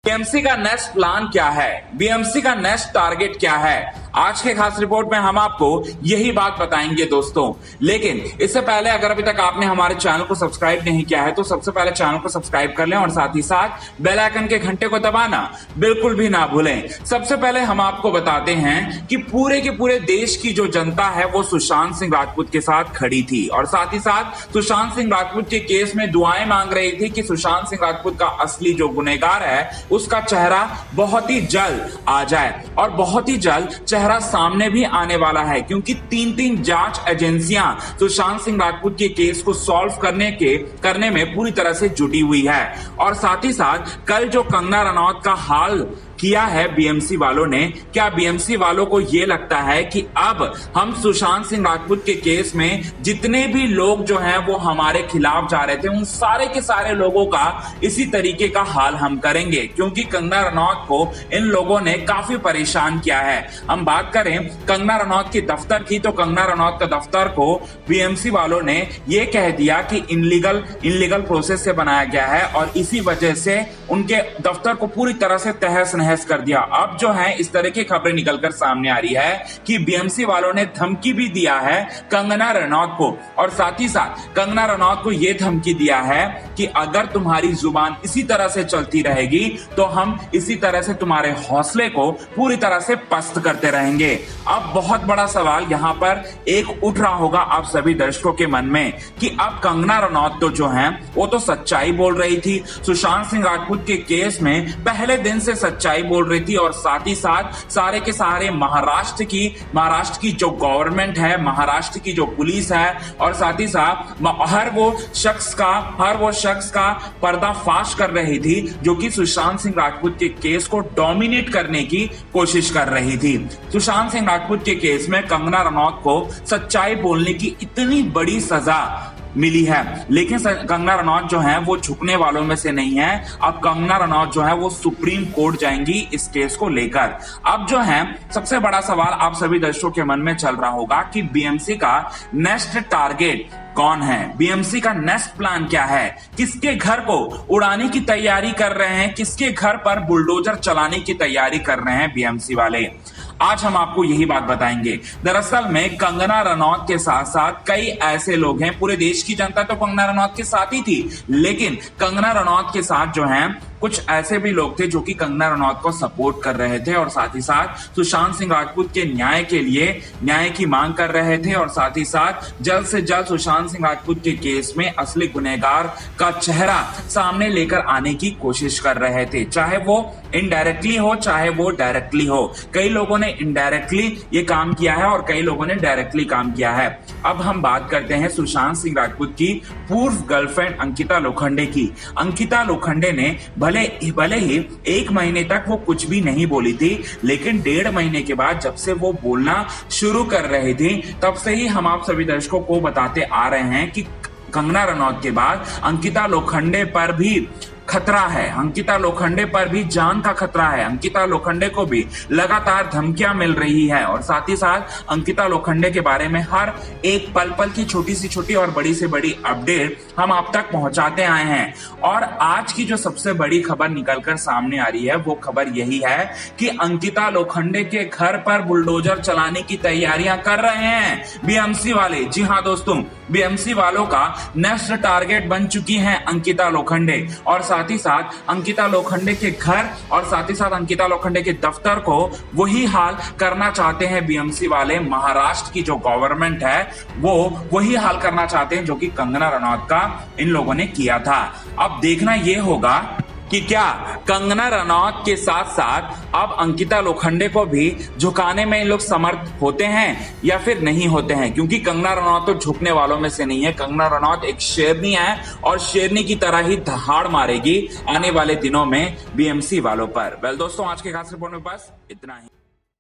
BMC का next plan क्या है, बीएमसी का नेक्स्ट टारगेट क्या है, आज के खास रिपोर्ट में हम आपको यही बात बताएंगे दोस्तों। लेकिन इससे पहले अगर अभी तक आपने हमारे चैनल को सब्सक्राइब नहीं किया है तो सबसे पहले चैनल को सब्सक्राइब कर लें और साथ ही साथ बेल आइकन के घंटे को दबाना बिल्कुल भी ना भूलें। सबसे पहले हम आपको बताते हैं कि पूरे के पूरे देश की जो जनता है वो सुशांत सिंह राजपूत के साथ खड़ी थी और साथ ही साथ सुशांत सिंह राजपूत के केस में दुआएं मांग रही थी कि सुशांत सिंह राजपूत का असली जो गुनहगार है उसका चेहरा बहुत ही जल्द आ जाए और बहुत ही जल्द चेहरा सामने भी आने वाला है, क्योंकि तीन जांच एजेंसियां सुशांत सिंह राजपूत के केस को सॉल्व करने में पूरी तरह से जुटी हुई है। और साथ ही साथ कल जो कंगना रनौत का हाल किया है बीएमसी वालों ने, क्या बीएमसी वालों को यह लगता है कि अब हम सुशांत सिंह राजपूत के केस में जितने भी लोग जो हैं वो हमारे खिलाफ जा रहे थे उन सारे के सारे लोगों का इसी तरीके का हाल हम करेंगे, क्योंकि कंगना रनौत को इन लोगों ने काफी परेशान किया है। हम बात करें कंगना रनौत के दफ्तर की तो कंगना रनौत का दफ्तर को बीएमसी वालों ने यह कह दिया कि इनलीगल प्रोसेस से बनाया गया है और इसी वजह से उनके दफ्तर को पूरी तरह से तहस नहस कर दिया। अब जो है इस तरह की खबरें निकलकर सामने आ रही है कि बीएमसी वालों ने धमकी भी दिया है कंगना रनौत को और साथ ही साथ कंगना रनौत को यह धमकी दिया है कि अगर तुम्हारी जुबान इसी तरह से चलती रहेगी तो हम इसी तरह से तुम्हारे हौसले को पूरी तरह से पस्त करते रहेंगे। अब बहुत बड़ा सवाल यहाँ पर एक उठ रहा होगा आप सभी दर्शकों के मन में कि अब कंगना रनौत तो जो है वो तो सच्चाई बोल रही थी, सुशांत सिंह राजपूत के केस में पहले दिन से सच्चाई बोल रही थी और साथ ही साथ सारे के सारे महाराष्ट्र की जो गवर्नमेंट है, महाराष्ट्र की जो पुलिस है और साथ ही साथ हर वो शख्स का पर्दाफाश कर रही थी जो कि सुशांत सिंह राजपूत के केस को डोमिनेट करने की कोशिश कर रही थी। सुशांत सिंह राजपूत के केस में कंगना रनौत को सच्चाई बोलने की इतनी बड़ी सजा मिली है, लेकिन कंगना रनौत जो है वो झुकने वालों में से नहीं है। अब कंगना रनौत जो है वो सुप्रीम कोर्ट जाएंगी इस केस को लेकर। अब जो है सबसे बड़ा सवाल आप सभी दर्शकों के मन में चल रहा होगा कि बीएमसी का नेक्स्ट टारगेट कौन है, बीएमसी का नेक्स्ट प्लान क्या है, किसके घर को उड़ाने की तैयारी कर रहे हैं, किसके घर पर बुलडोजर चलाने की तैयारी कर रहे हैं बीएमसी वाले। आज हम आपको यही बात बताएंगे। दरअसल में कंगना रनौत के साथ साथ कई ऐसे लोग हैं, पूरे देश की जनता तो कंगना रनौत के साथ ही थी, लेकिन कंगना रनौत के साथ जो है कुछ ऐसे भी लोग थे जो कि कंगना रनौत को सपोर्ट कर रहे थे और साथ ही साथ सुशांत सिंह राजपूत के न्याय के लिए न्याय की मांग कर रहे थे और साथ ही साथ जल्द से जल्द सुशांत सिंह राजपूत के केस में असली गुनहगार का चेहरा सामने लेकर आने की कोशिश कर रहे थे, चाहे वो इनडायरेक्टली हो चाहे वो डायरेक्टली हो। कई लोगों ने इनडायरेक्टली ये काम किया है और कई लोगों ने डायरेक्टली काम किया है। अब हम बात करते हैं सुशांत सिंह राजपूत की पूर्व गर्लफ्रेंड अंकिता लोखंडे की। अंकिता लोखंडे ने भले ही 1 महीने तक वो कुछ भी नहीं बोली थी, लेकिन 1.5 महीने के बाद जब से वो बोलना शुरू कर रही थी तब से ही हम आप सभी दर्शकों को बताते आ रहे हैं कि कंगना रनौत के बाद अंकिता लोखंडे पर भी खतरा है, अंकिता लोखंडे पर भी जान का खतरा है। अंकिता लोखंडे को भी लगातार धमकियां मिल रही है और साथ ही साथ अंकिता लोखंडे के बारे में हर एक पल की छोटी से छोटी और बड़ी से बड़ी अपडेट हम आप तक पहुंचाते आए हैं। और आज की जो सबसे बड़ी खबर निकलकर सामने आ रही है वो खबर यही है कि अंकिता लोखंडे के घर पर बुलडोजर चलाने की तैयारियां कर रहे हैं बीएमसी वाले। जी हाँ दोस्तों, बीएमसी वालों का नेक्स्ट टारगेट बन चुकी हैं अंकिता लोखंडे और साथ ही साथ अंकिता लोखंडे के घर और साथ ही साथ अंकिता लोखंडे के दफ्तर को वही हाल करना चाहते हैं बीएमसी वाले। महाराष्ट्र की जो गवर्नमेंट है वो वही हाल करना चाहते हैं जो कि कंगना रनौत का इन लोगों ने किया था। अब देखना यह होगा कि क्या कंगना रनौत के साथ साथ अब अंकिता लोखंडे को भी झुकाने में इन लोग समर्थ होते हैं या फिर नहीं होते हैं, क्योंकि कंगना रनौत तो झुकने वालों में से नहीं है। कंगना रनौत एक शेरनी है और शेरनी की तरह ही दहाड़ मारेगी आने वाले दिनों में बीएमसी वालों पर। वेल दोस्तों, आज के खास रिपोर्ट में बस इतना ही।